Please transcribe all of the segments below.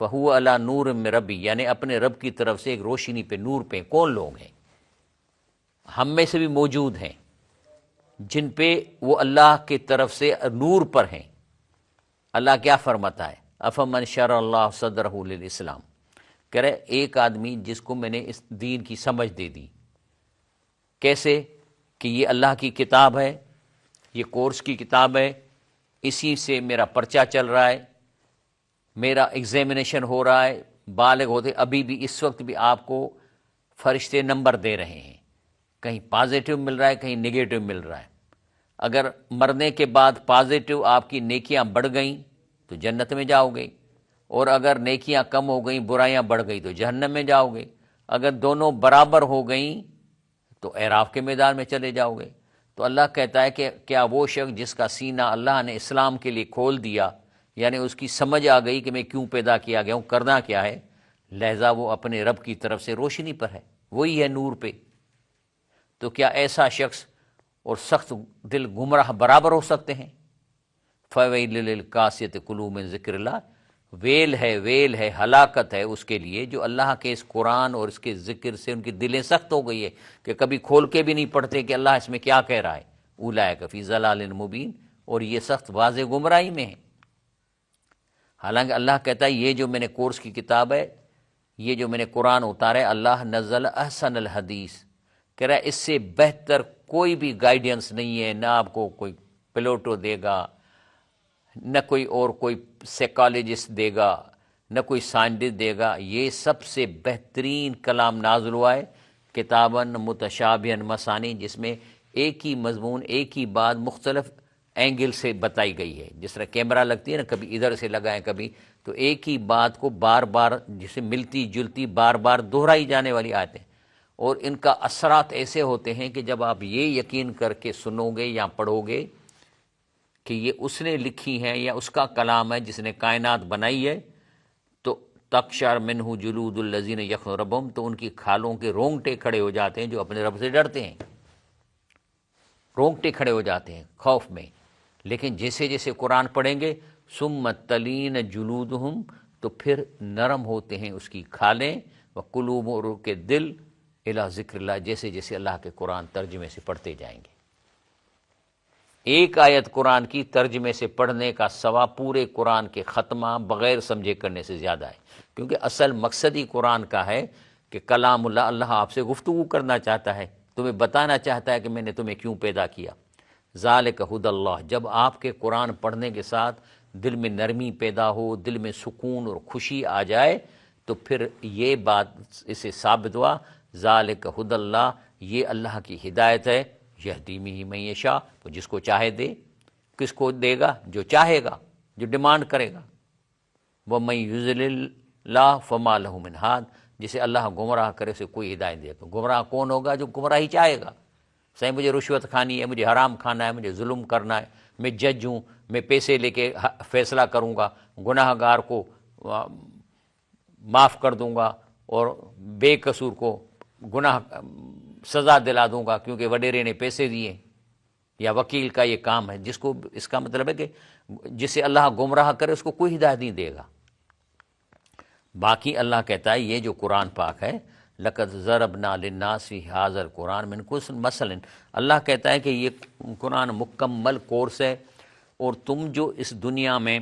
فہو علی نور من ربی، یعنی اپنے رب کی طرف سے ایک روشنی پہ، نور پہ۔ کون لوگ ہیں؟ ہم میں سے بھی موجود ہیں جن پہ وہ اللہ کی طرف سے نور پر ہیں۔ اللہ کیا فرماتا ہے؟ افمن شرح اللہ صدرہ للاسلام، کہہ رہے ایک آدمی جس کو میں نے اس دین کی سمجھ دے دی۔ کیسے؟ کہ یہ اللہ کی کتاب ہے، یہ کورس کی کتاب ہے، اسی سے میرا پرچہ چل رہا ہے، میرا ایگزامینیشن ہو رہا ہے، بالغ ہوتے ابھی بھی اس وقت بھی آپ کو فرشتے نمبر دے رہے ہیں، کہیں پازیٹیو مل رہا ہے، کہیں نگیٹو مل رہا ہے۔ اگر مرنے کے بعد پازیٹیو آپ کی نیکیاں بڑھ گئیں تو جنت میں جاؤ گے، اور اگر نیکیاں کم ہو گئیں، برائیاں بڑھ گئی تو جہنم میں جاؤ گے۔ اگر دونوں برابر ہو گئیں تو اعراف کے میدان میں چلے جاؤ گے۔ تو اللہ کہتا ہے کہ کیا وہ شخص جس کا سینہ اللہ نے اسلام کے لیے کھول دیا، یعنی اس کی سمجھ آ گئی کہ میں کیوں پیدا کیا گیا ہوں، کرنا کیا ہے، لہذا وہ اپنے رب کی طرف سے روشنی پر ہے، وہی ہے نور پہ، تو کیا ایسا شخص اور سخت دل گمراہ برابر ہو سکتے ہیں؟ فویل للقاسیۃ قلوب من ذکر اللہ، ویل ہے، ہلاکت ہے اس کے لیے جو اللہ کے اس قرآن اور اس کے ذکر سے ان کی دلیں سخت ہو گئی ہے کہ کبھی کھول کے بھی نہیں پڑھتے کہ اللہ اس میں کیا کہہ رہا ہے۔ اولئک فی ضلال مبین، اور یہ سخت واضح گمراہی میں ہے۔ حالانکہ اللہ کہتا ہے یہ جو میں نے کورس کی کتاب ہے، یہ جو میں نے قرآن اتارا ہے، اللہ نزل احسن الحدیث، کہہ رہا ہے اس سے بہتر کوئی بھی گائیڈنس نہیں ہے، نہ آپ کو کوئی پلوٹو دے گا، نہ کوئی سائیکالوجسٹ دے گا، نہ کوئی سائنٹسٹ دے گا۔ یہ سب سے بہترین کلام نازل ہوا ہے، کتاباً متشابہاً مثانی، جس میں ایک ہی مضمون، ایک ہی بات مختلف اینگل سے بتائی گئی ہے۔ جس طرح کیمرہ لگتی ہے نا، کبھی ادھر سے لگائیں کبھی، تو ایک ہی بات کو بار بار جسے ملتی جلتی بار بار دہرائی جانے والی آیتیں، اور ان کا اثرات ایسے ہوتے ہیں کہ جب آپ یہ یقین کر کے سنو گے یا پڑھو گے کہ یہ اس نے لکھی ہیں یا اس کا کلام ہے جس نے کائنات بنائی ہے، تو تقشعر منہ جلود الذین یخشون ربہم، تو ان کی کھالوں کے رونگٹے کھڑے ہو جاتے ہیں جو اپنے رب سے ڈرتے ہیں، رونگٹے کھڑے ہو جاتے ہیں خوف میں۔ لیکن جیسے جیسے قرآن پڑھیں گے، ثم تلین جلودہم، تو پھر نرم ہوتے ہیں اس کی کھالیں، وقلوب، اور کے دل، الی ذکر اللہ، جیسے جیسے اللہ کے قرآن ترجمے سے پڑھتے جائیں گے۔ ایک آیت قرآن کی ترجمے سے پڑھنے کا ثواب پورے قرآن کے ختمہ بغیر سمجھے کرنے سے زیادہ ہے، کیونکہ اصل مقصد ہی قرآن کا ہے کہ کلام اللہ، اللہ آپ سے گفتگو کرنا چاہتا ہے، تمہیں بتانا چاہتا ہے کہ میں نے تمہیں کیوں پیدا کیا۔ ذالک ھدی اللہ، جب آپ کے قرآن پڑھنے کے ساتھ دل میں نرمی پیدا ہو، دل میں سکون اور خوشی آ جائے، تو پھر یہ بات اسے ثابت ہوا، ذالک ھدی اللہ، یہ اللہ کی ہدایت ہے، یہدی بہ من یشاء، تو جس کو چاہے دے۔ کس کو دے گا؟ جو چاہے گا، جو ڈیمانڈ کرے گا۔ وَمَن یضلل اللہ فما لہ من ہاد، جسے اللہ گمراہ کرے اسے کوئی ہدایت دے۔ تو گمراہ کون ہوگا؟ جو گمراہی چاہے گا۔ صحیح، مجھے رشوت کھانی ہے، مجھے حرام کھانا ہے، مجھے ظلم کرنا ہے، میں جج ہوں، میں پیسے لے کے فیصلہ کروں گا، گناہ گار کو معاف کر دوں گا، اور بے قصور کو گناہ سزا دلا دوں گا کیونکہ وڈیرے نے پیسے دیے، یا وکیل کا یہ کام ہے، جس کو اس کا مطلب ہے کہ جسے اللہ گمراہ کرے اس کو کوئی ہدایت نہیں دے گا۔ باقی اللہ کہتا ہے یہ جو قرآن پاک ہے، لقد ضربنا للناس فی ھذا القرآن من کل مثل، اللہ کہتا ہے کہ یہ قرآن مکمل کورس ہے، اور تم جو اس دنیا میں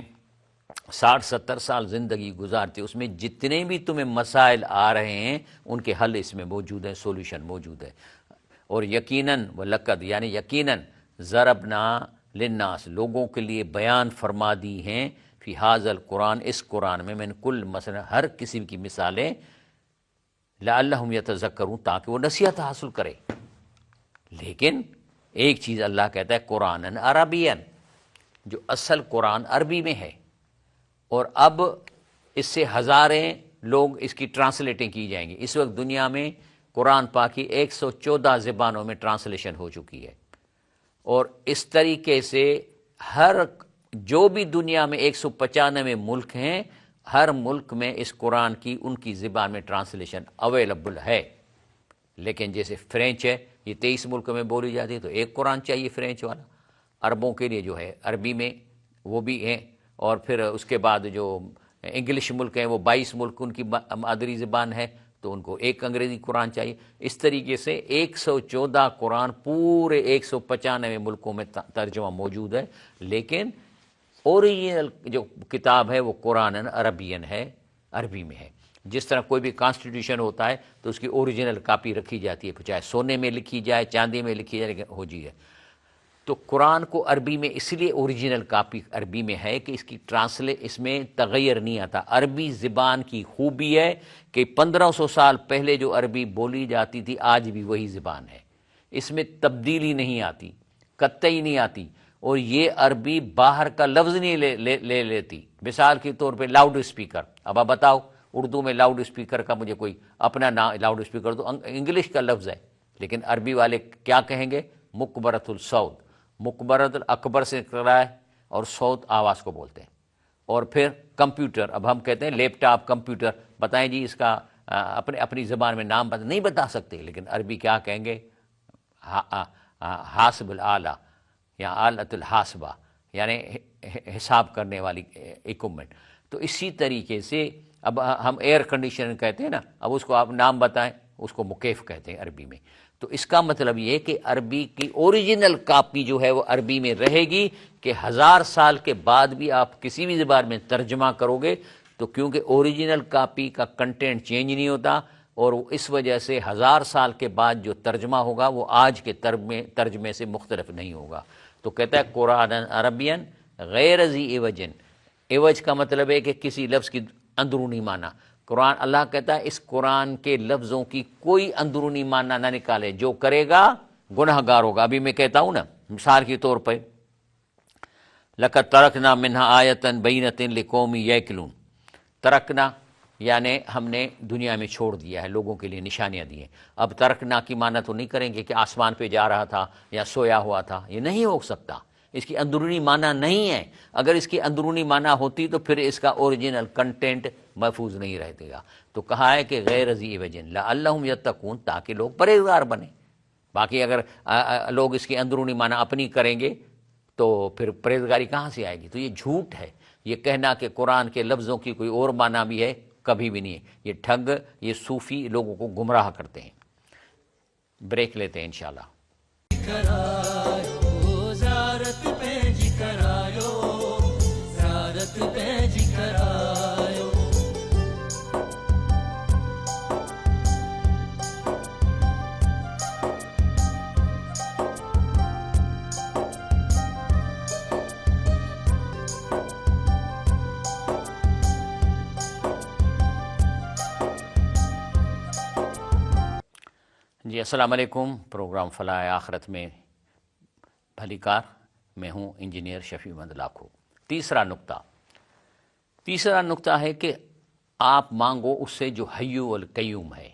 60-70 سال زندگی گزارتے، اس میں جتنے بھی تمہیں مسائل آ رہے ہیں ان کے حل اس میں موجود ہیں، سولوشن موجود ہے۔ اور یقیناً وَلَقَدْ، یعنی یقیناً ضربنا للناس، لوگوں کے لیے بیان فرما دی ہیں، فی ھذا القرآن، اس قرآن میں، من کل مثلا، ہر قسم کی مثالیں، لعلہم یتذکرون، تاکہ وہ نصیحت حاصل کرے۔ لیکن ایک چیز اللہ کہتا ہے، قرآن عربین، جو اصل قرآن عربی میں ہے، اور اب اس سے ہزاریں لوگ اس کی ٹرانسلیٹیں کی جائیں گی۔ اس وقت دنیا میں قرآن پاک کی 114 زبانوں میں ٹرانسلیشن ہو چکی ہے، اور اس طریقے سے ہر جو بھی دنیا میں 195 ملک ہیں، ہر ملک میں اس قرآن کی ان کی زبان میں ٹرانسلیشن اویلیبل ہے۔ لیکن جیسے فرینچ ہے، یہ 23 ملک میں بولی جاتی ہے، تو ایک قرآن چاہیے فرینچ والا۔ عربوں کے لیے جو ہے عربی میں وہ بھی ہیں، اور پھر اس کے بعد جو انگلش ملک ہیں وہ 22 ملک ان کی مادری زبان ہے تو ان کو ایک انگریزی قرآن چاہیے. اس طریقے سے 114 قرآن پورے 195 ملکوں میں ترجمہ موجود ہے، لیکن اوریجنل جو کتاب ہے وہ قرآن عربین ہے، عربی میں ہے. جس طرح کوئی بھی کانسٹیٹیوشن ہوتا ہے تو اس کی اوریجنل کاپی رکھی جاتی ہے، چاہے سونے میں لکھی جائے چاندی میں لکھی جائے، لیکن ہو جی ہے. تو قرآن کو عربی میں اس لیے اوریجنل کاپی عربی میں ہے کہ اس میں تغیر نہیں آتا. عربی زبان کی خوبی ہے کہ 1500 سال پہلے جو عربی بولی جاتی تھی آج بھی وہی زبان ہے، اس میں تبدیلی نہیں آتی، قطعی نہیں آتی. اور یہ عربی باہر کا لفظ نہیں لے لیتی. مثال کے طور پہ لاؤڈ اسپیکر، اب آپ بتاؤ اردو میں لاؤڈ اسپیکر کا مجھے کوئی اپنا نام، لاؤڈ اسپیکر تو انگلش کا لفظ ہے، لیکن عربی والے کیا کہیں گے؟ مکبرۃ الصوت. مکبرۃ الاکبر سے کرا ہے اور صوت آواز کو بولتے ہیں. اور پھر کمپیوٹر، اب ہم کہتے ہیں لیپ ٹاپ کمپیوٹر، بتائیں جی اس کا اپنی زبان میں نام نہیں بتا سکتے، لیکن عربی کیا کہیں گے؟ حاسب الآلہ یا آلۃ الحاسبہ، یعنی حساب کرنے والی اکوپمنٹ. تو اسی طریقے سے اب ہم ایئر کنڈیشنر کہتے ہیں نا، اب اس کو آپ نام بتائیں، اس کو مکیف کہتے ہیں عربی میں. تو اس کا مطلب یہ کہ عربی کی اوریجنل کاپی جو ہے وہ عربی میں رہے گی، کہ 1000 سال کے بعد بھی آپ کسی بھی زبان میں ترجمہ کرو گے تو کیونکہ اوریجنل کاپی کا کنٹینٹ چینج نہیں ہوتا، اور اس وجہ سے 1000 سال کے بعد جو ترجمہ ہوگا وہ آج کے ترجمے سے مختلف نہیں ہوگا. تو کہتا ہے قرآن عربین غیر ذی عوج. عوج کا مطلب ہے کہ کسی لفظ کی اندرونی معنی. قرآن، اللہ کہتا ہے اس قرآن کے لفظوں کی کوئی اندرونی معنی نہ نکالے، جو کرے گا گناہ گار ہوگا. ابھی میں کہتا ہوں نا، مثال کے طور پہ لَقَدْ تَرَكْنَا مِنْهَا آیَةً بَيِّنَةٍ لِقَوْمٍ يَعْقِلُونَ. ترکنا یعنی ہم نے دنیا میں چھوڑ دیا ہے، لوگوں کے لیے نشانیاں دی ہیں. اب ترکنا کی معنی تو نہیں کریں گے کہ آسمان پہ جا رہا تھا یا سویا ہوا تھا، یہ نہیں ہو سکتا. اس کی اندرونی معنی نہیں ہے. اگر اس کی اندرونی معنی ہوتی تو پھر اس کا اوریجنل کنٹینٹ محفوظ نہیں رہتے گا. تو کہا ہے کہ غیر ذی عوج لعلہم یتقون، تاکہ لوگ پرہیزگار بنیں. باقی اگر لوگ اس کی اندرونی معنی اپنی کریں گے تو پھر پرہیزگاری کہاں سے آئے گی؟ تو یہ جھوٹ ہے. یہ کہنا کہ قرآن کے لفظوں کی کوئی اور معنی بھی ہے، کبھی بھی نہیں ہے. یہ ٹھگ، یہ صوفی لوگوں کو گمراہ کرتے ہیں. بریک لیتے ہیں انشاءاللہ. کرایو زیارت پیج کرایو، زیارت پیج کرایو. جی السلام علیکم. پروگرام فلاح آخرت میں بھلی کار، میں ہوں انجینئر شفیع احمد لاکھو. تیسرا نقطہ ہے کہ آپ مانگو اس سے جو حی القیوم ہے.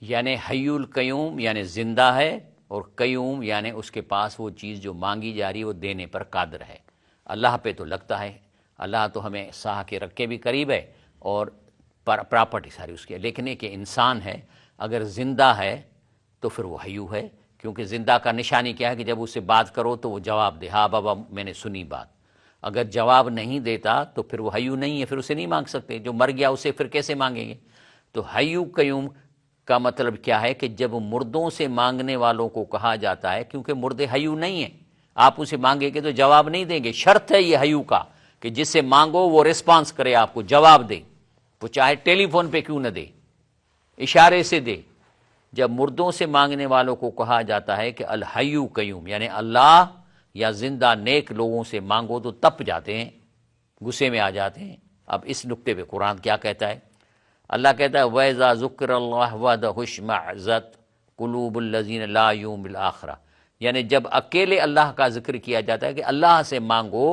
یعنی حی القیوم یعنی زندہ ہے، اور قیوم یعنی اس کے پاس وہ چیز جو مانگی جا رہی ہے وہ دینے پر قادر ہے. اللہ پہ تو لگتا ہے، اللہ تو ہمیں ساہ کے رکھ کے بھی قریب ہے اور پراپرٹی ساری اس کی ہے. لیکن ایک انسان ہے، اگر زندہ ہے تو پھر وہ حیو ہے، کیونکہ زندہ کا نشانی کیا ہے کہ جب اس سے بات کرو تو وہ جواب دے، ہاں بابا میں نے سنی بات. اگر جواب نہیں دیتا تو پھر وہ حیو نہیں ہے، پھر اسے نہیں مانگ سکتے. جو مر گیا اسے پھر کیسے مانگیں گے؟ تو حیو قیوم کا مطلب کیا ہے کہ جب مردوں سے مانگنے والوں کو کہا جاتا ہے، کیونکہ مردے حیو نہیں ہیں، آپ اسے مانگیں گے تو جواب نہیں دیں گے. شرط ہے یہ حیو کا کہ جس سے مانگو وہ ریسپانس کرے، آپ کو جواب دے، وہ چاہے ٹیلی فون پہ کیوں نہ دے، اشارے سے دے. جب مردوں سے مانگنے والوں کو کہا جاتا ہے کہ الحی قیوم یعنی اللہ یا زندہ نیک لوگوں سے مانگو تو تپ جاتے ہیں، غصے میں آ جاتے ہیں. اب اس نقطے پہ قرآن کیا کہتا ہے؟ اللہ کہتا ہے وَإِذَا ذُكِّرَ اللَّهُ وَحْدَهُ اشْمَعَّزَتْ قُلُوبُ الَّذِينَ لَا يُؤْمِنُونَ بِالْآخِرَةِ. یعنی جب اکیلے اللہ کا ذکر کیا جاتا ہے کہ اللہ سے مانگو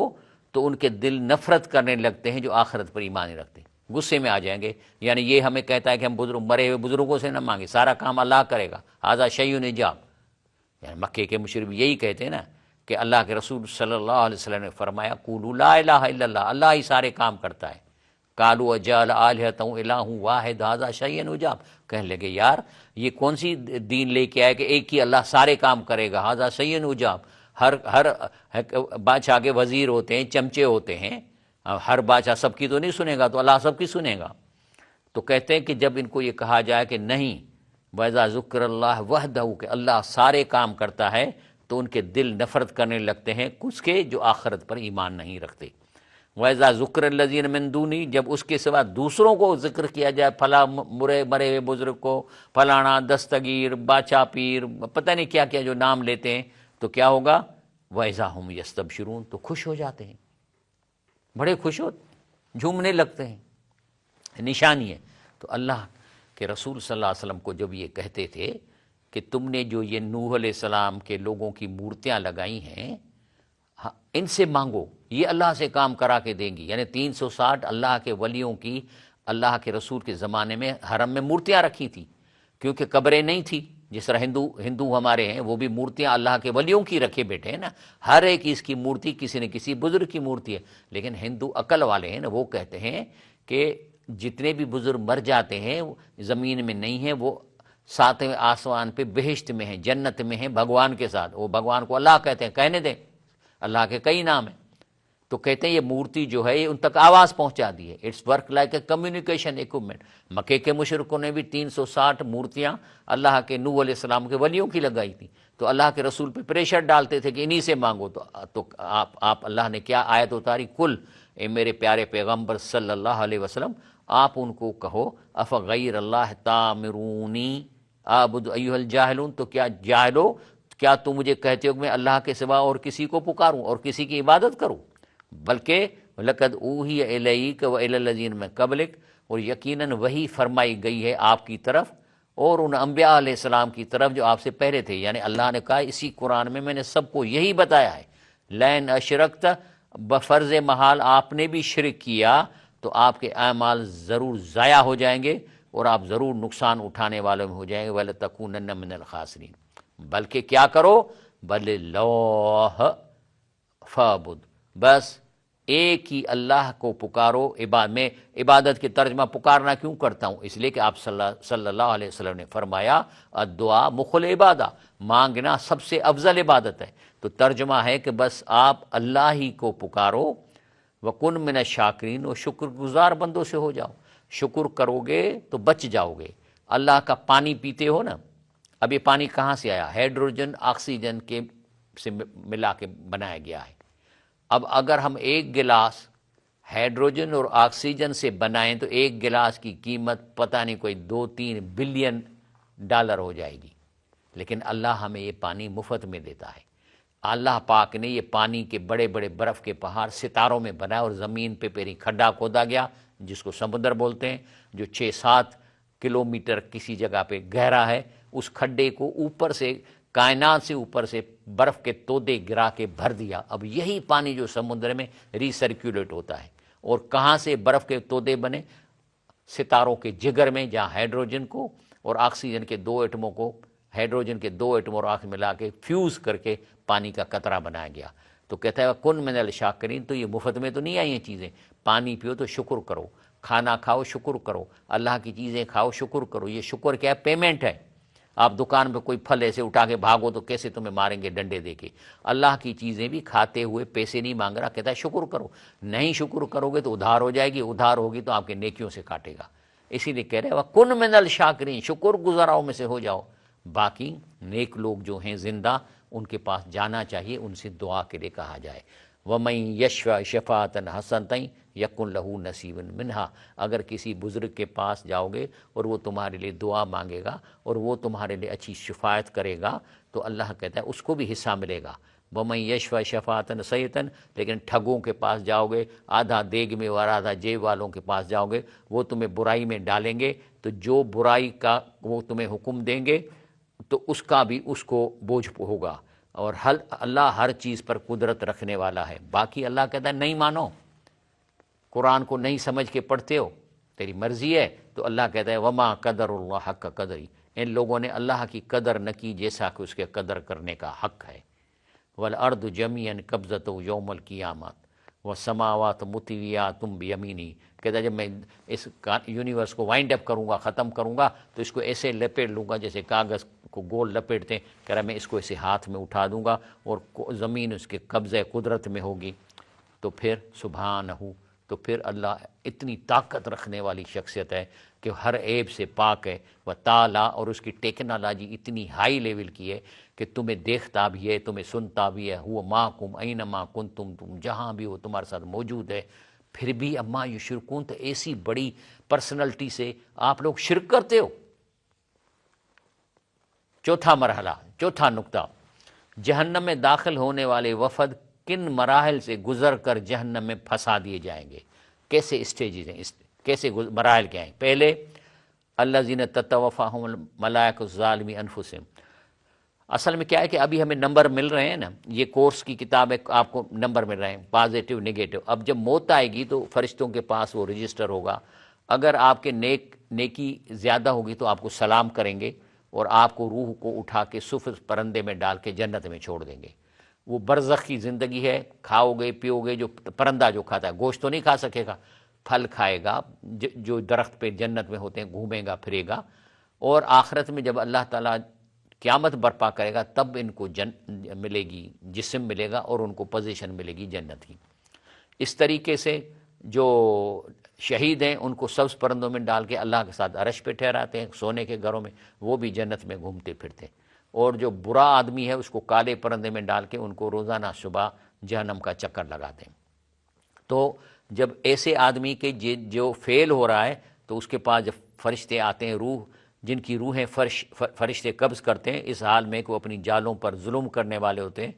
تو ان کے دل نفرت کرنے لگتے ہیں جو آخرت پر ایمان نہیں رکھتے، غصے میں آ جائیں گے. یعنی یہ ہمیں کہتا ہے کہ ہم مرے ہوئے بزرگوں سے نہ مانگے، سارا کام اللہ کرے گا. ھذا شیء عجاب. یعنی مکے کے مشرک یہی کہتے ہیں نا کہ اللہ کے رسول صلی اللہ علیہ وسلم نے فرمایا قولوا لا الہ الا اللہ، اللہ ہی سارے کام کرتا ہے. قالوا اجعل آلہۃ الہ واحد ھذا شیء عجاب. کہنے لگے یار یہ کون سی دین لے کے آئے کہ ایک ہی اللہ سارے کام کرے گا، ھذا شیء عجاب. ہر بادشاہ کے وزیر ہوتے ہیں، چمچے ہوتے ہیں، اب ہر بادشاہ سب کی تو نہیں سنے گا، تو اللہ سب کی سنے گا۔ تو کہتے ہیں کہ جب ان کو یہ کہا جائے کہ نہیں، وَإِذَا ذُكِّرَ اللَّهُ وَحْدَهُ، کہ اللہ سارے کام کرتا ہے، تو ان کے دل نفرت کرنے لگتے ہیں کچھ کے جو آخرت پر ایمان نہیں رکھتے۔ وَإِذَا ذُكِّرَ الَّذِينَ مِن دُونِهِ، جب اس کے سوا دوسروں کو ذکر کیا جائے، فلاں مرے ہوئے بزرگ کو، فلانا دستگیر، باچا پیر، پتہ نہیں کیا کیا جو نام لیتے ہیں، تو کیا ہوگا؟ وَإِذَا هُمْ يَسْتَبْشِرُونَ، تو خوش ہو جاتے ہیں، بڑے خوش ہو، جھومنے لگتے ہیں، نشانی ہے۔ تو اللہ کے رسول صلی اللہ علیہ وسلم کو جب یہ کہتے تھے کہ تم نے جو یہ نوح علیہ السلام کے لوگوں کی مورتیاں لگائی ہیں، ان سے مانگو، یہ اللہ سے کام کرا کے دیں گی۔ یعنی 360 اللہ کے ولیوں کی اللہ کے رسول کے زمانے میں حرم میں مورتیاں رکھی تھیں، کیونکہ قبریں نہیں تھی۔ جس طرح ہندو ہمارے ہیں، وہ بھی مورتیاں اللہ کے ولیوں کی رکھے بیٹھے ہیں نا، ہر ایک اس کی مورتی کسی نہ کسی بزرگ کی مورتی ہے۔ لیکن ہندو عقل والے ہیں نا، وہ کہتے ہیں کہ جتنے بھی بزرگ مر جاتے ہیں زمین میں نہیں ہیں، وہ ساتویں آسمان پہ بہشت میں ہیں، جنت میں ہیں بھگوان کے ساتھ۔ وہ بھگوان کو اللہ کہتے ہیں، کہنے دیں، اللہ کے کئی نام ہیں۔ تو کہتے ہیں یہ مورتی جو ہے یہ ان تک آواز پہنچا دی ہے، its work like a communication equipment. مکے کے مشرکوں نے بھی 360 مورتیاں اللہ کے نوح علیہ السلام کے ولیوں کی لگائی تھی، تو اللہ کے رسول پہ پریشر ڈالتے تھے کہ انہی سے مانگو۔ تو آپ اللہ نے کیا آیت اتاری؟ کل، اے میرے پیارے پیغمبر صلی اللہ علیہ وسلم، آپ ان کو کہو، افغیر اللہ تامرونی اعبد ایھا الجاہلون، تو کیا جاہلو، کیا تم مجھے کہتے ہو کہ میں اللہ کے سوا اور کسی کو پکاروں اور کسی کی عبادت کروں؟ بلکہ لقد اوحی الیک والی الذین من قبلک، اور یقیناً وہی فرمائی گئی ہے آپ کی طرف اور ان انبیاء علیہ السلام کی طرف جو آپ سے پہلے تھے۔ یعنی اللہ نے کہا اسی قرآن میں نے سب کو یہی بتایا ہے، لئن اشرکت، بفرض محال آپ نے بھی شرک کیا تو آپ کے اعمال ضرور ضائع ہو جائیں گے اور آپ ضرور نقصان اٹھانے والوں میں ہو جائیں گے، وَلَتَكُونَنَّ مِنَ الْخَاسِرِينَ۔ بلکہ کیا کرو؟ بل اللہ فعبد، بس ایک ہی اللہ کو پکارو۔ میں عبادت کے ترجمہ پکارنا کیوں کرتا ہوں؟ اس لیے کہ آپ صلی اللہ علیہ وسلم نے فرمایا الدعاء مخ العبادہ، مانگنا سب سے افضل عبادت ہے۔ تو ترجمہ ہے کہ بس آپ اللہ ہی کو پکارو، وَكُن مِّنَ الشَّاكِرِينَ، اور شکر گزار بندوں سے ہو جاؤ۔ شکر کرو گے تو بچ جاؤ گے۔ اللہ کا پانی پیتے ہو نا، اب یہ پانی کہاں سے آیا؟ ہائیڈروجن آکسیجن کے سے ملا کے بنایا گیا ہے۔ اب اگر ہم ایک گلاس ہائیڈروجن اور آکسیجن سے بنائیں تو ایک گلاس کی قیمت پتہ نہیں کوئی 2-3 بلین ڈالر ہو جائے گی، لیکن اللہ ہمیں یہ پانی مفت میں دیتا ہے۔ اللہ پاک نے یہ پانی کے بڑے بڑے برف کے پہاڑ ستاروں میں بنایا، اور زمین پہ پہلے کھڈا کھودا گیا جس کو سمندر بولتے ہیں، جو 6-7 کلومیٹر کسی جگہ پہ گہرا ہے۔ اس کھڈے کو اوپر سے، کائنات سے اوپر سے برف کے تودے گرا کے بھر دیا۔ اب یہی پانی جو سمندر میں ری سرکولیٹ ہوتا ہے، اور کہاں سے برف کے تودے بنے؟ ستاروں کے جگر میں، جہاں ہائیڈروجن کو اور آکسیجن کے 2 ایٹموں کو، ہائیڈروجن کے 2 ایٹم اور آکسیجن ملا کے فیوز کر کے پانی کا قطرہ بنایا گیا۔ تو کہتا ہے کن من الشاکرین، تو یہ مفت میں تو نہیں آئی ہیں چیزیں۔ پانی پیو تو شکر کرو، کھانا کھاؤ شکر کرو، اللہ کی چیزیں کھاؤ شکر کرو۔ یہ شکر کیا ہے؟ پیمنٹ ہے۔ آپ دکان پہ کوئی پھل ایسے اٹھا کے بھاگو تو کیسے تمہیں ماریں گے ڈنڈے دے کے؟ اللہ کی چیزیں بھی کھاتے ہوئے پیسے نہیں مانگ رہا، کہتا ہے شکر کرو۔ نہیں شکر کرو گے تو ادھار ہو جائے گی، ادھار ہوگی تو آپ کے نیکیوں سے کاٹے گا۔ اسی لیے کہہ رہے ہیں کن من الشاکرین، شکر گزاراؤں میں سے ہو جاؤ۔ باقی نیک لوگ جو ہیں زندہ، ان کے پاس جانا چاہیے، ان سے دعا کے لیے کہا جائے۔ وَمَن يَشْفَعْ شَفَاعَةً حَسَنَةً يَكُن لَهُ نَصِيبٌ مِنْهَا، اگر کسی بزرگ کے پاس جاؤ گے اور وہ تمہارے لیے دعا مانگے گا اور وہ تمہارے لیے اچھی شفاعت کرے گا تو اللہ کہتا ہے اس کو بھی حصہ ملے گا۔ وَمَن يَشْفَعْ شَفَاعَةً سَيِّئَةً، لیکن ٹھگوں کے پاس جاؤ گے، آدھا دیگ میں اور آدھا جیب والوں کے پاس جاؤ گے، وہ تمہیں برائی میں ڈالیں گے، تو جو برائی کا وہ تمہیں حکم دیں گے تو اس کا بھی اس کو بوجھ ہوگا۔ اور اللہ ہر چیز پر قدرت رکھنے والا ہے۔ باقی اللہ کہتا ہے نہیں مانو، قرآن کو نہیں سمجھ کے پڑھتے ہو، تیری مرضی ہے، تو اللہ کہتا ہے وما قدر اللہ حق قدری، ان لوگوں نے اللہ کی قدر نہ کی جیسا کہ اس کے قدر کرنے کا حق ہے۔ والارض جميعا قبضته یوم القیامت والسماوات مطویات بیمینی، کہتا ہے جب میں اس یونیورس کو وائنڈ اپ کروں گا، ختم کروں گا، تو اس کو ایسے لپیٹ لوں گا جیسے کاغذ کو گول لپیٹتے ہیں، کہہ رہا میں اس کو ایسے ہاتھ میں اٹھا دوں گا اور زمین اس کے قبضہ قدرت میں ہوگی۔ تو پھر سبحانہ، تو پھر اللہ اتنی طاقت رکھنے والی شخصیت ہے کہ ہر عیب سے پاک ہے وہ تعالیٰ، اور اس کی ٹیکنالوجی اتنی ہائی لیول کی ہے کہ تمہیں دیکھتا بھی ہے، تمہیں سنتا بھی ہے، ہوا معکم اینما کنتم، تم جہاں بھی ہو تمہارے ساتھ موجود ہے، پھر بھی اما یشرکون، تو ایسی بڑی پرسنلٹی سے آپ لوگ شرک کرتے ہو۔ چوتھا مرحلہ، چوتھا نقطہ، جہنم میں داخل ہونے والے وفد کن مراحل سے گزر کر جہنم میں پھنسا دیے جائیں گے، کیسے اسٹیجز ہیں، کیسے مراحل کیا ہیں۔ پہلے الذین تتوفاہم الملائکۃ ظالمی انفسہم، اصل میں کیا ہے کہ ابھی ہمیں نمبر مل رہے ہیں نا، یہ کورس کی کتاب ہے، آپ کو نمبر مل رہے ہیں پازیٹیو نگیٹو۔ اب جب موت آئے گی تو فرشتوں کے پاس وہ رجسٹر ہوگا، اگر آپ کے نیکی زیادہ ہوگی تو آپ کو سلام کریں گے اور آپ کو روح کو اٹھا کے صفر پرندے میں ڈال کے جنت میں چھوڑ دیں گے۔ وہ برزخ کی زندگی ہے، کھاؤ گے پیو گے، جو پرندہ جو کھاتا ہے گوشت تو نہیں کھا سکے گا، پھل کھائے گا، جو درخت پہ جنت میں ہوتے ہیں گھومے گا پھرے گا، اور آخرت میں جب اللہ تعالیٰ قیامت برپا کرے گا تب ان کو ملے گی، جسم ملے گا اور ان کو پوزیشن ملے گی جنت کی۔ اس طریقے سے جو شہید ہیں ان کو سبز پرندوں میں ڈال کے اللہ کے ساتھ عرش پہ ٹھہراتے ہیں، سونے کے گھروں میں، وہ بھی جنت میں گھومتے پھرتے ہیں، اور جو برا آدمی ہے اس کو کالے پرندے میں ڈال کے ان کو روزانہ صبح جہنم کا چکر لگاتے ہیں۔ تو جب ایسے آدمی کے جو فیل ہو رہا ہے تو اس کے پاس جب فرشتے آتے ہیں، روح جن کی روحیں فرشتے قبض کرتے ہیں اس حال میں کہ وہ اپنی جالوں پر ظلم کرنے والے ہوتے ہیں،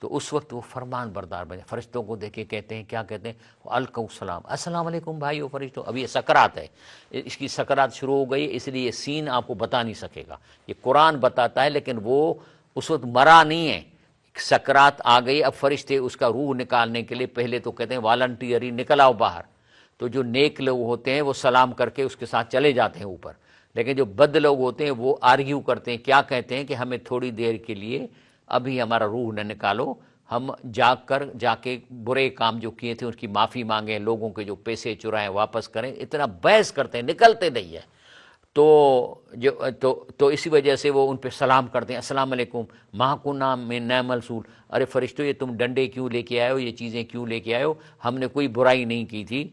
تو اس وقت وہ فرمان بردار بنے، فرشتوں کو دیکھ کے کہتے ہیں، کیا کہتے ہیں؟ القوا السلام، السلام علیکم بھائیو فرشتوں۔ ابھی یہ سکرات ہے، اس کی سکرات شروع ہو گئی، اس لیے یہ سین آپ کو بتا نہیں سکے گا، یہ قرآن بتاتا ہے، لیکن وہ اس وقت مرا نہیں ہے، سکرات آ گئی۔ اب فرشتے اس کا روح نکالنے کے لیے پہلے تو کہتے ہیں والنٹیئری نکل آؤ باہر، تو جو نیک لوگ ہوتے ہیں وہ سلام کر کے اس کے ساتھ چلے جاتے ہیں اوپر، لیکن جو بد لوگ ہوتے ہیں وہ آرگیو کرتے ہیں، کیا کہتے ہیں کہ ہمیں تھوڑی دیر کے لیے ابھی ہمارا روح نہ نکالو، ہم جا کے برے کام جو کیے تھے اس کی معافی مانگیں، لوگوں کے جو پیسے چرائیں واپس کریں، اتنا بحث کرتے ہیں، نکلتے نہیں ہے۔ تو اسی وجہ سے وہ ان پہ سلام کرتے ہیں، السلام علیکم ما کنا من نعمل رسول، ارے فرشتوں یہ تم ڈنڈے کیوں لے کے آئے ہو، یہ چیزیں کیوں لے کے آئے ہو، ہم نے کوئی برائی نہیں کی تھی۔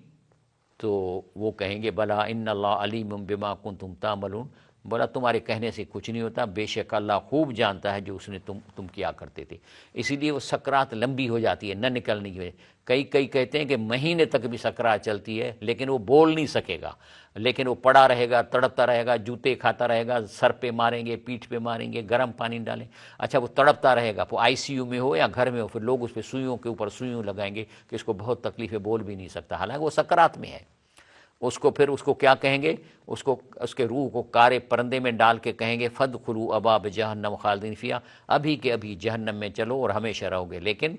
تو وہ کہیں گے بلا ان اللہ علیم بما کنتم تعملون، بولا تمہارے کہنے سے کچھ نہیں ہوتا، بے شک اللہ خوب جانتا ہے جو اس نے تم کیا کرتے تھے۔ اسی لیے وہ سکرات لمبی ہو جاتی ہے، نہ نکلنے کی وجہ، کئی کہتے ہیں کہ مہینے تک بھی سکرات چلتی ہے، لیکن وہ بول نہیں سکے گا، لیکن وہ پڑا رہے گا، تڑپتا رہے گا، جوتے کھاتا رہے گا، سر پہ ماریں گے، پیٹھ پہ ماریں گے، گرم پانی ڈالیں، اچھا وہ تڑپتا رہے گا، وہ آئی سی یو میں ہو یا گھر میں ہو، پھر لوگ اس پہ سوئیوں کے اوپر سوئیوں لگائیں گے کہ اس کو بہت تکلیف ہے، بول بھی نہیں سکتا، حالانکہ وہ سکرات میں ہے۔ اس کو کیا کہیں گے؟ اس کے روح کو کارے پرندے میں ڈال کے کہیں گے فادخلوا ابواب جہنم خالدین فیہا، ابھی کے ابھی جہنم میں چلو اور ہمیشہ رہو گے، لیکن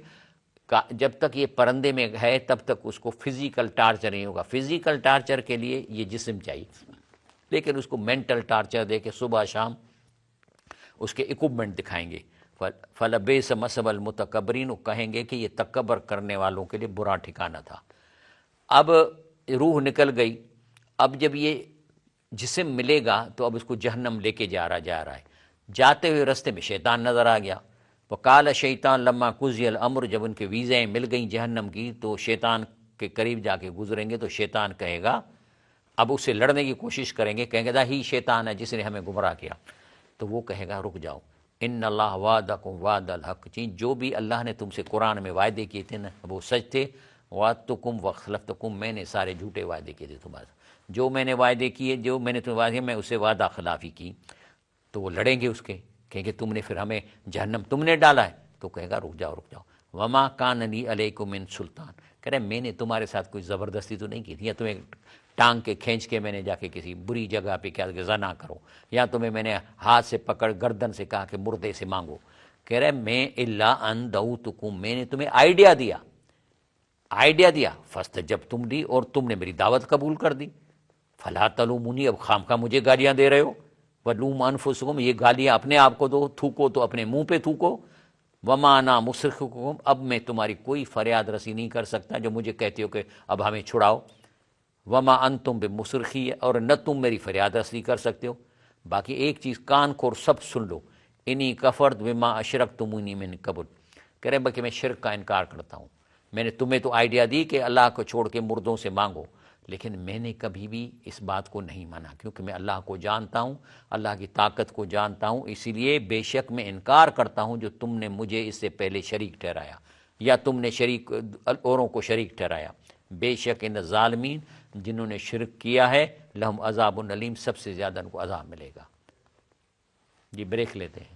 جب تک یہ پرندے میں ہے تب تک اس کو فزیکل ٹارچر نہیں ہوگا۔ فزیکل ٹارچر کے لیے یہ جسم چاہیے، لیکن اس کو مینٹل ٹارچر دے کے صبح شام اس کے اکوپمنٹ دکھائیں گے، فلبئس مثوى المتکبرین، وہ کہیں گے کہ یہ تکبر کرنے والوں کے لیے برا ٹھکانہ تھا۔ اب روح نکل گئی، اب جب یہ جسم ملے گا تو اب اس کو جہنم لے کے جا رہا ہے، جاتے ہوئے رستے میں شیطان نظر آ گیا، وقال شیطان لما قضی الامر، جب ان کے ویزیں مل گئیں جہنم کی تو شیطان کے قریب جا کے گزریں گے تو شیطان کہے گا، اب اس سے لڑنے کی کوشش کریں گے، کہیں گے دا ہی شیطان ہے جس نے ہمیں گمراہ کیا، تو وہ کہے گا رک جاؤ، ان اللہ وعدکم وعد الحق، جو بھی اللہ نے تم سے قرآن میں وعدے کیے تھے نا وہ سچ تھے، وعدتکم واخلفتکم، میں نے سارے جھوٹے وعدے کیے تھے تمہارے، جو میں نے وعدے کیے، جو میں نے تمہیں وعدے کیے میں اسے وعدہ خلافی کی، تو وہ لڑیں گے اس کے، کہیں گے تم نے پھر ہمیں جہنم تم نے ڈالا ہے، تو کہے گا رک جاؤ وما کان لی علیکم من سلطان، کہہ رہے میں نے تمہارے ساتھ کوئی زبردستی تو نہیں کی تھی، یا تمہیں ٹانگ کے کھینچ کے میں نے جا کے کسی بری جگہ پہ کیا کہ زنا کرو، یا تمہیں میں نے ہاتھ سے پکڑ گردن سے کہا کہ مردے سے مانگو، کہہ رہے میں الا ان دعوتکم، میں نے تمہیں آئیڈیا دیا فسٹ جب تم دی اور تم نے میری دعوت قبول کر دی، فلا تلومونی، اب خامخواہ مجھے گالیاں دے رہے ہو، ولوم انفسکم، یہ گالیاں اپنے آپ کو دو، تھوکو تو اپنے منہ پہ تھوکو، وما انا مصرخکم، اب میں تمہاری کوئی فریاد رسی نہیں کر سکتا جو مجھے کہتے ہو کہ اب ہمیں چھڑاؤ، وما انتم بمصرخی، اور نہ تم میری فریاد رسی کر سکتے ہو۔ باقی ایک چیز کان کھول سب سن لو، انی کفرت بما اشرکتمونی من قبل، کہہ رہے باقی میں شرک کا انکار کرتا ہوں، میں نے تمہیں تو آئیڈیا دی کہ اللہ کو چھوڑ کے مردوں سے مانگو، لیکن میں نے کبھی بھی اس بات کو نہیں مانا، کیونکہ میں اللہ کو جانتا ہوں، اللہ کی طاقت کو جانتا ہوں، اسی لیے بے شک میں انکار کرتا ہوں جو تم نے مجھے اس سے پہلے شریک ٹھہرایا یا تم نے شریک اوروں کو شریک ٹھہرایا۔ بے شک ان ظالمین جنہوں نے شرک کیا ہے لہم عذاب علیم، سب سے زیادہ ان کو عذاب ملے گا۔ جی بریک لیتے ہیں۔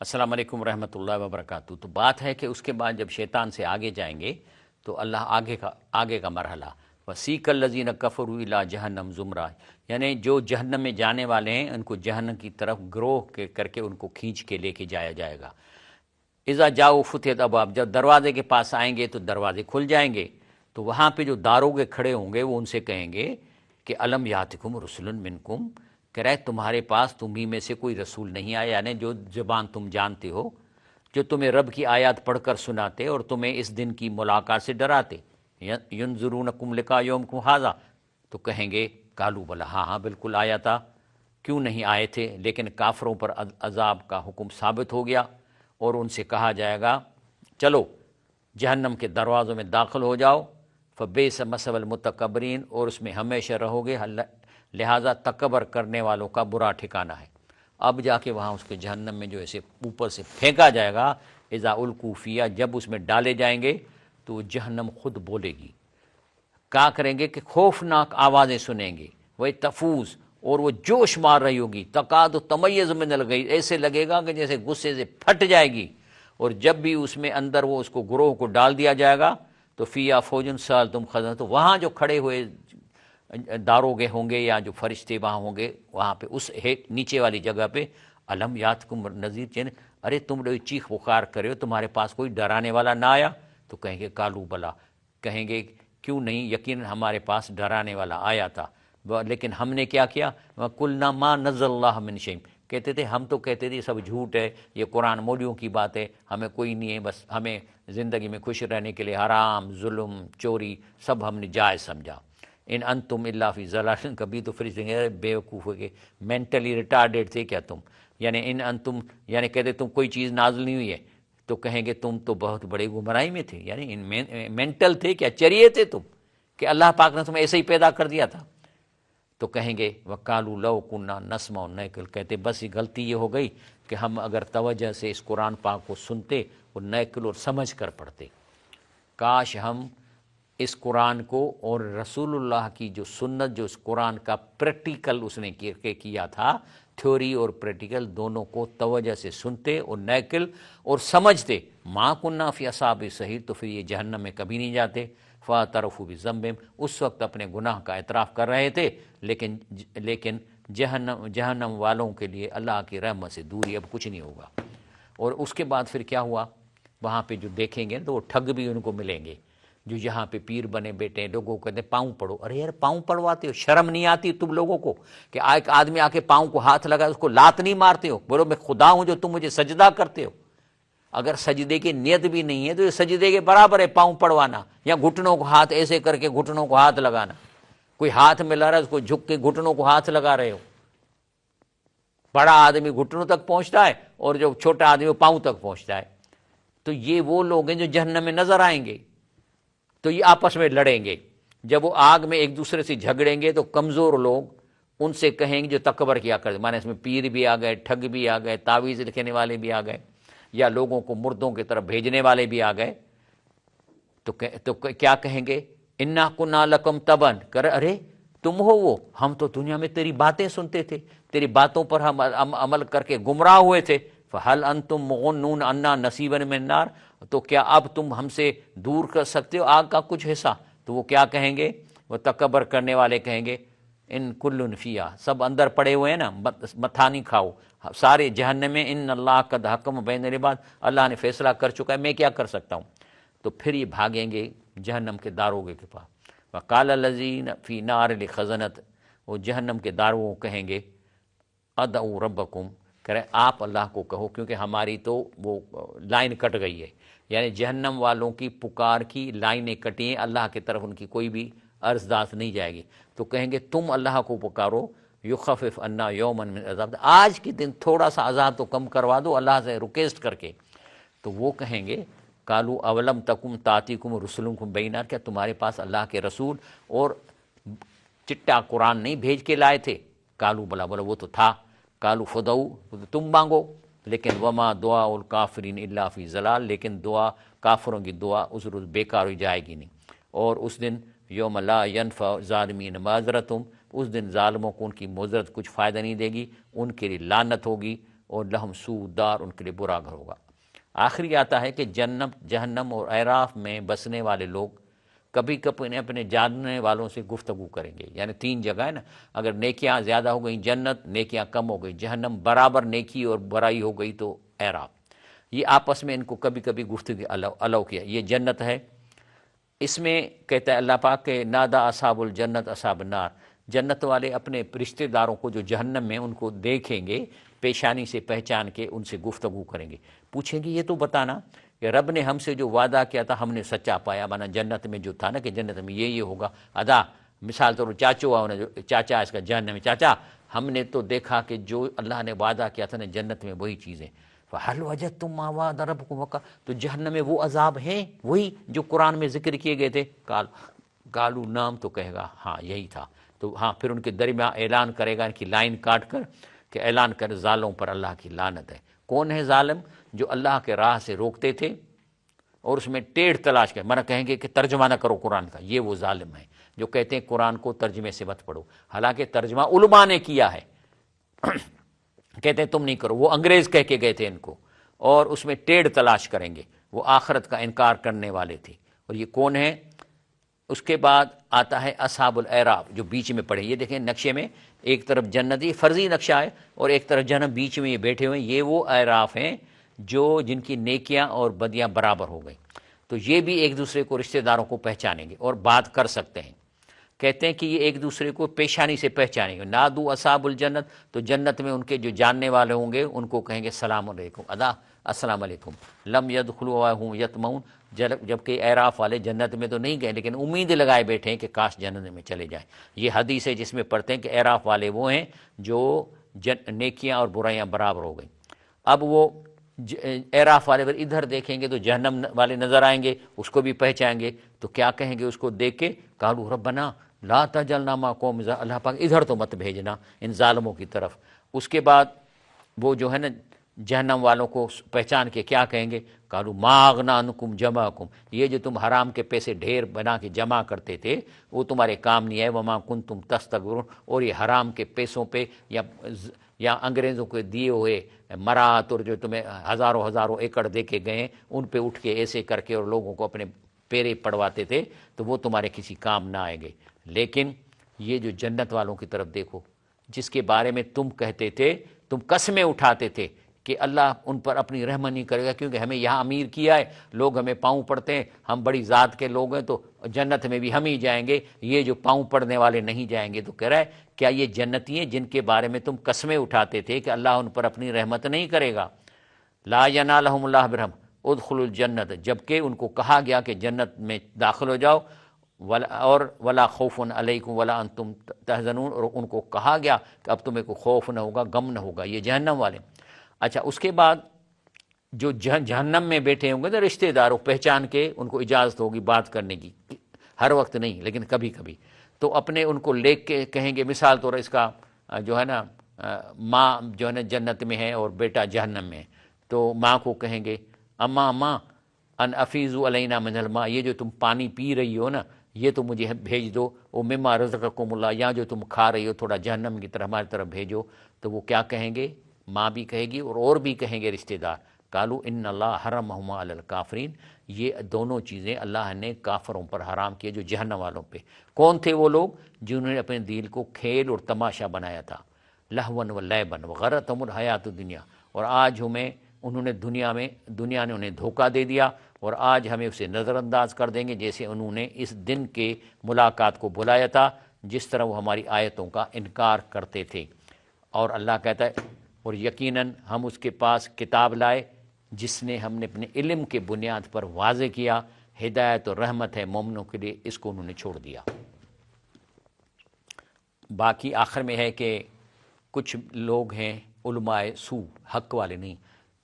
السلام علیکم ورحمۃ اللہ وبرکاتہ۔ تو بات ہے کہ اس کے بعد جب شیطان سے آگے جائیں گے تو اللہ آگے کا مرحلہ وسیق الذین کفروا الی جہنم زمرہ، یعنی جو جہنم میں جانے والے ہیں ان کو جہنم کی طرف گروہ کر کے ان کو کھینچ کے لے کے جایا جائے گا۔ اذا جاؤ فتحت ابواب، جب دروازے کے پاس آئیں گے تو دروازے کھل جائیں گے، تو وہاں پہ جو داروغے کھڑے ہوں گے وہ ان سے کہیں گے کہ الم یاتکم رسل منکم، کہہ رہے تمہارے پاس تمہیں میں سے کوئی رسول نہیں آیا، یعنی جو زبان تم جانتے ہو، جو تمہیں رب کی آیات پڑھ کر سناتے اور تمہیں اس دن کی ملاقات سے ڈراتے، ینذرونکم لقاء یومکم ھذا، تو کہیں گے قالوا بلا، ہاں بالکل آیا تھا، کیوں نہیں آئے تھے، لیکن کافروں پر عذاب کا حکم ثابت ہو گیا اور ان سے کہا جائے گا چلو جہنم کے دروازوں میں داخل ہو جاؤ، فبئس مثوى المتکبرین، اور اس میں ہمیشہ رہو گے، لہٰذا تکبر کرنے والوں کا برا ٹھکانہ ہے۔ اب جا کے وہاں اس کے جہنم میں جو ایسے اوپر سے پھینکا جائے گا، اذا القوا فیہا، جب اس میں ڈالے جائیں گے تو جہنم خود بولے گی، کیا کریں گے کہ خوفناک آوازیں سنیں گے، وہ تفوز، اور وہ جوش مار رہی ہوگی، تکاد تمیز من الغیظ، ایسے لگے گا کہ جیسے غصے سے پھٹ جائے گی، اور جب بھی اس میں اندر وہ اس کو گروہ کو ڈال دیا جائے گا تو فیہا فوج سألتم خزنہ، تو وہاں جو کھڑے ہوئے داروغے ہوں گے یا جو فرشتے وہاں ہوں گے، وہاں پہ اس نیچے والی جگہ پہ الم یاتکم نذیر، چین ارے تم لوگ چیخ پکار کرے ہو، تمہارے پاس کوئی ڈرانے والا نہ آیا، تو کہیں گے قالوا بلا، کہیں گے کیوں نہیں، یقین ہمارے پاس ڈرانے والا آیا تھا، لیکن ہم نے کیا کیا، وَقُلْنَا مَا نَزَّلَ اللَّهُ مِنْ شَيْءٍ، کہتے تھے ہم تو کہتے تھے سب جھوٹ ہے، یہ قرآن مولیوں کی بات ہے، ہمیں کوئی نہیں ہے، بس ہمیں زندگی میں خوش رہنے کے لیے حرام، ظلم، چوری سب ہم نے جائز سمجھا، ان انتم الا فی ضلال، کبھی تو فرشتے کہیں بے وقوف ہو گئے، مینٹلی ریٹارڈیڈ تھے کیا تم، یعنی ان انتم، یعنی کہتے تم کوئی چیز نازل نہیں ہوئی ہے، تو کہیں گے تم تو بہت بڑے گمراہی میں تھے، یعنی ان مینٹل تھے کیا، چریے تھے تم کہ اللہ پاک نے تمہیں ایسے ہی پیدا کر دیا تھا، تو کہیں گے وقالوا لو کنا نسمع نعقل، کہتے بس یہ غلطی یہ ہو گئی کہ ہم اگر توجہ سے اس قرآن پاک کو سنتے اور نعقل اور سمجھ کر پڑھتے، کاش ہم اس قرآن کو اور رسول اللہ کی جو سنت، جو اس قرآن کا پریکٹیکل اس نے کیا تھا، تھیوری اور پریکٹیکل دونوں کو توجہ سے سنتے اور نعقل اور سمجھتے، ما کننا فی اصحاب السعیر، تو پھر یہ جہنم میں کبھی نہیں جاتے، فاعترفوا بذنبہم، اس وقت اپنے گناہ کا اعتراف کر رہے تھے، لیکن جہنم والوں کے لیے اللہ کی رحمت سے دوری، اب کچھ نہیں ہوگا۔ اور اس کے بعد پھر کیا ہوا، وہاں پہ جو دیکھیں گے تو وہ ٹھگ بھی ان کو ملیں گے، جو یہاں پہ پیر بنے بیٹھے ہیں، لوگوں کو کہتے ہیں پاؤں پڑھو، ارے یار پاؤں پڑھواتے ہو، شرم نہیں آتی تم لوگوں کو کہ ایک آدمی آ کے پاؤں کو ہاتھ لگا اس کو لات نہیں مارتے ہو، بولو میں خدا ہوں جو تم مجھے سجدہ کرتے ہو، اگر سجدے کی نیت بھی نہیں ہے تو یہ سجدے کے برابر ہے پاؤں پڑوانا، یا گھٹنوں کو ہاتھ ایسے کر کے گھٹنوں کو ہاتھ لگانا، کوئی ہاتھ ملا رہا ہے اس کو جھک کے گھٹنوں کو ہاتھ لگا رہے ہو، بڑا آدمی گھٹنوں تک پہنچتا ہے اور جو چھوٹا آدمی وہ پاؤں تک پہنچتا ہے، تو یہ وہ لوگ ہیں جو جہنم میں نظر آئیں گے، تو یہ آپس میں لڑیں گے، جب وہ آگ میں ایک دوسرے سے جھگڑیں گے تو کمزور لوگ ان سے کہیں گے جو تکبر کیا کرتے، مانے اس میں پیر بھی آ گئے، ٹھگ بھی آ گئے، تعویذ لکھنے والے بھی آ گئے، یا لوگوں کو مردوں کی طرف بھیجنے والے بھی آ گئے، تو کیا کہیں گے، انا کنا لکم تبن، کر ارے تم ہو وہ، ہم تو دنیا میں تیری باتیں سنتے تھے، تیری باتوں پر ہم عمل کر کے گمراہ ہوئے تھے، فہل انتم مغنون عنا نصیبا من النار، تو کیا اب تم ہم سے دور کر سکتے ہو آگ کا کچھ حصہ، تو وہ کیا کہیں گے، وہ تکبر کرنے والے کہیں گے ان کل فیہا، سب اندر پڑے ہوئے ہیں نا، متھا نہیں کھاؤ، سارے جہنم میں، ان اللہ قد حکم بین العباد، اللہ نے فیصلہ کر چکا ہے، میں کیا کر سکتا ہوں، تو پھر یہ بھاگیں گے جہنم کے داروغے کے پاس. وقال الذین فی نار الخزنۃ، وہ جہنم کے داروغ کہیں گے ادعوا ربکم، کرے آپ اللہ کو کہو، کیونکہ ہماری تو وہ لائن کٹ گئی ہے. یعنی جہنم والوں کی پکار کی لائنیں کٹی ہیں، اللہ کی طرف ان کی کوئی بھی عرضداشت نہیں جائے گی. تو کہیں گے تم اللہ کو پکارو، یخفف عنا یوما من عذاب، آج کے دن تھوڑا سا عذاب تو کم کروا دو اللہ سے ریکویسٹ کر کے. تو وہ کہیں گے قالوا اولم تکم تاتیکم رسلکم بینات، کیا تمہارے پاس اللہ کے رسول اور چٹا قرآن نہیں بھیج کے لائے تھے؟ قالوا بلا، بولا وہ تو تھا. قالوا فدعوا، تم مانگو. لیکن وما دعاء الکافرین الا فی ضلال، لیکن دعا کافروں کی دعا اس روز بیکار ہو جائے گی نہیں. اور اس دن یوم لا ینفع ظالمین معذرتہم، اس دن ظالموں کو ان کی معذرت کچھ فائدہ نہیں دے گی، ان کے لیے لعنت ہوگی اور لہم سوء دار، ان کے لیے برا گھر ہوگا. آخری آتا ہے کہ جہنم اور اعراف میں بسنے والے لوگ کبھی کبھی اپنے جاننے والوں سے گفتگو کریں گے. یعنی تین جگہ ہے نا، اگر نیکیاں زیادہ ہو گئیں جنت، نیکیاں کم ہو گئی جہنم، برابر نیکی اور برائی ہو گئی تو اعراف. یہ آپس میں ان کو کبھی کبھی گفتگو الاؤ کیا. یہ جنت ہے، اس میں کہتا ہے اللہ پاک کہ نادا اصحاب الجنت اصحاب النار، جنت والے اپنے رشتہ داروں کو جو جہنم میں ان کو دیکھیں گے، پیشانی سے پہچان کے ان سے گفتگو کریں گے، پوچھیں گے یہ تو بتانا کہ رب نے ہم سے جو وعدہ کیا تھا ہم نے سچا پایا؟ مانا جنت میں جو تھا نا کہ جنت میں یہ ہوگا ادا، مثال طور چاچا اس کا جہنم میں، چاچا ہم نے تو دیکھا کہ جو اللہ نے وعدہ کیا تھا نا جنت میں وہی چیزیں. فَهَلْ وَجَدْتُم مَّا وَعَدَ رَبُّكُمْ حَقًّا، تو جہنم میں وہ عذاب ہیں وہی جو قرآن میں ذکر کیے گئے تھے؟ قالوا نام، تو کہے گا ہاں یہی تھا. تو ہاں پھر ان کے درمیان اعلان کرے گا ان کی لائن کاٹ کر کہ اعلان کر ظالموں پر اللہ کی لعنت ہے. کون ہے ظالم؟ جو اللہ کے راہ سے روکتے تھے اور اس میں ٹیڑھ تلاش کر، مانا کہیں گے کہ ترجمہ نہ کرو قرآن کا، یہ وہ ظالم ہیں جو کہتے ہیں قرآن کو ترجمے سے مت پڑھو، حالانکہ ترجمہ علماء نے کیا ہے. کہتے ہیں تم نہیں کرو، وہ انگریز کہہ کے گئے تھے ان کو، اور اس میں ٹیڑھ تلاش کریں گے، وہ آخرت کا انکار کرنے والے تھے. اور یہ کون ہے؟ اس کے بعد آتا ہے اصحاب الاعراف جو بیچ میں پڑے. یہ دیکھیں نقشے میں ایک طرف جنتی فرضی نقشہ ہے اور ایک طرف جہنم، بیچ میں یہ بیٹھے ہوئے ہیں. یہ وہ اعراف ہیں جو جن کی نیکیاں اور بدیاں برابر ہو گئیں. تو یہ بھی ایک دوسرے کو رشتہ داروں کو پہچانیں گے اور بات کر سکتے ہیں. کہتے ہیں کہ یہ ایک دوسرے کو پیشانی سے پہچانیں گے. نادو اصحاب الجنت، تو جنت میں ان کے جو جاننے والے ہوں گے ان کو کہیں گے السلام علیکم، ادا السلام علیکم. لم يدخلوا وهم يطمعون، جبکہ اعراف والے جنت میں تو نہیں گئے لیکن امید لگائے بیٹھے ہیں کہ کاش جنت میں چلے جائیں. یہ حدیث ہے جس میں پڑھتے ہیں کہ اعراف والے وہ ہیں جو نیکیاں اور برائیاں برابر ہو گئیں. اب وہ اعراف والے اگر ادھر دیکھیں گے تو جہنم والے نظر آئیں گے، اس کو بھی پہچانیں گے. تو کیا کہیں گے اس کو دیکھ کے؟ قالوا ربنا لا تجعلنا مع قوم، اللہ پاک ادھر تو مت بھیجنا ان ظالموں کی طرف. اس کے بعد وہ جو ہے نا جہنم والوں کو پہچان کے کیا کہیں گے؟ قالوا ما اغنی عنکم جمعکم، یہ جو تم حرام کے پیسے ڈھیر بنا کے جمع کرتے تھے وہ تمہارے کام نہیں ہے. وما کنتم تستكبرون، اور یہ حرام کے پیسوں پہ یا انگریزوں کو دیے ہوئے مرات اور جو تمہیں ہزاروں ایکڑ دے کے گئے ان پہ اٹھ کے ایسے کر کے اور لوگوں کو اپنے پیرے پڑواتے تھے تو وہ تمہارے کسی کام نہ آئیں گے. لیکن یہ جو جنت والوں کی طرف دیکھو جس کے بارے میں تم کہتے تھے، تم قسمیں اٹھاتے تھے کہ اللہ ان پر اپنی رحمت نہیں کرے گا کیونکہ ہمیں یہاں امیر کیا ہے، لوگ ہمیں پاؤں پڑتے ہیں، ہم بڑی ذات کے لوگ ہیں تو جنت میں بھی ہم ہی جائیں گے، یہ جو پاؤں پڑنے والے نہیں جائیں گے. تو کہہ رہا ہے کیا یہ جنتی ہیں جن کے بارے میں تم قسمیں اٹھاتے تھے کہ اللہ ان پر اپنی رحمت نہیں کرے گا؟ لا ینالہم اللہ برحم ادخلوا الجنت، جبکہ ان کو کہا گیا کہ جنت میں داخل ہو جاؤ، اور ولا خوف علیکم ولا انتم تحزنون، اور ان کو کہا گیا کہ اب تمہیں کوئی خوف نہ ہوگا، غم نہ ہوگا. یہ جہنم والے. اچھا اس کے بعد جو جہنم میں بیٹھے ہوں گے نا رشتہ داروں، پہچان کے ان کو اجازت ہوگی بات کرنے کی، ہر وقت نہیں لیکن کبھی کبھی. تو اپنے ان کو لے کے کہیں گے، مثال طور اس کا جو ہے نا ماں جو ہے نا جنت میں ہے اور بیٹا جہنم میں ہے، تو ماں کو کہیں گے اماں ان افیزوا علینا من الماء، یہ جو تم پانی پی رہی ہو نا یہ تو مجھے بھیج دو. وہ مما رزقکم اللہ، یہاں جو تم کھا رہی ہو تھوڑا جہنم کی طرف ہماری طرف بھیجو. تو وہ کیا کہیں گے؟ ماں بھی کہے گی اور بھی کہیں گے رشتہ دار. قالوا ان اللہ حرمہما علی الکافرین، یہ دونوں چیزیں اللہ نے کافروں پر حرام کیے جو جہنم والوں پہ. کون تھے وہ لوگ؟ جنہوں نے اپنے دل کو کھیل اور تماشا بنایا تھا، لہون و لعبن وغرتہم الحیات الدنیا، اور آج انہوں نے دنیا نے انہیں دھوکہ دے دیا اور آج ہمیں اسے نظر انداز کر دیں گے جیسے انہوں نے اس دن کے ملاقات کو بلایا تھا، جس طرح وہ ہماری آیتوں کا انکار کرتے تھے۔ اور اللہ کہتا ہے اور یقیناً ہم اس کے پاس کتاب لائے جس نے ہم نے اپنے علم کے بنیاد پر واضح کیا، ہدایت اور رحمت ہے مومنوں کے لیے، اس کو انہوں نے چھوڑ دیا۔ باقی آخر میں ہے کہ کچھ لوگ ہیں علماء سو، حق والے نہیں،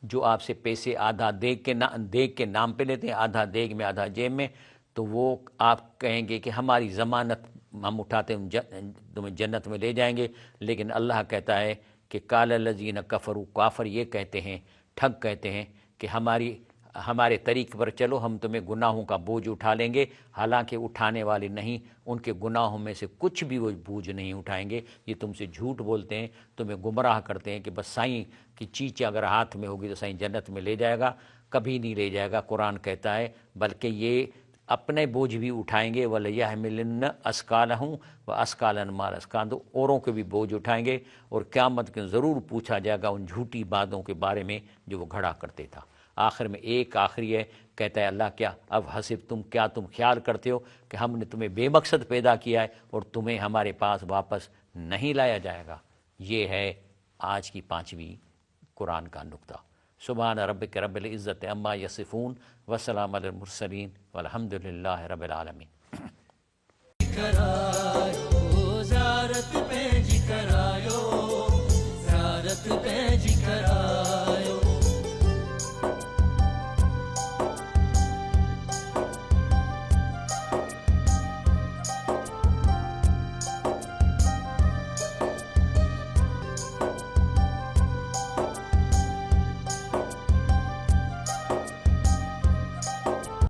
جو آپ سے پیسے آدھا دیگ کے نام پہ لیتے ہیں، آدھا دیگ میں آدھا جیب میں، تو وہ آپ کہیں گے کہ ہماری ضمانت ہم اٹھاتے ہیں تمہیں جنت میں لے جائیں گے، لیکن اللہ کہتا ہے کہ قال الذین کفروا، کافر یہ کہتے ہیں، ٹھگ کہتے ہیں کہ ہمارے طریق پر چلو، ہم تمہیں گناہوں کا بوجھ اٹھا لیں گے، حالانکہ اٹھانے والے نہیں، ان کے گناہوں میں سے کچھ بھی وہ بوجھ نہیں اٹھائیں گے۔ یہ تم سے جھوٹ بولتے ہیں، تمہیں گمراہ کرتے ہیں کہ بس سائیں کی چیچ اگر ہاتھ میں ہوگی تو سائیں جنت میں لے جائے گا، کبھی نہیں لے جائے گا۔ قرآن کہتا ہے بلکہ یہ اپنے بوجھ بھی اٹھائیں گے، وَلَيَحْمِلَنَّ أَثْقَالَهُمْ وَأَثْقَالًا مَعَ الْأَثْقَالِ، اوروں کے بھی بوجھ اٹھائیں گے، اور قیامت کے ضرور پوچھا جائے گا ان جھوٹی باتوں کے بارے میں جو وہ گھڑا کرتے تھا۔ آخر میں ایک آخری ہے، کہتا ہے اللہ کیا اب حسب تم خیال کرتے ہو کہ ہم نے تمہیں بے مقصد پیدا کیا ہے اور تمہیں ہمارے پاس واپس نہیں لایا جائے گا۔ یہ ہے آج کی 5ویں قرآن کا نقطہ۔ سبحان ربک رب العزت عما یصفون وسلام علی المرسلین والحمد للہ رب العالمین۔ کرائے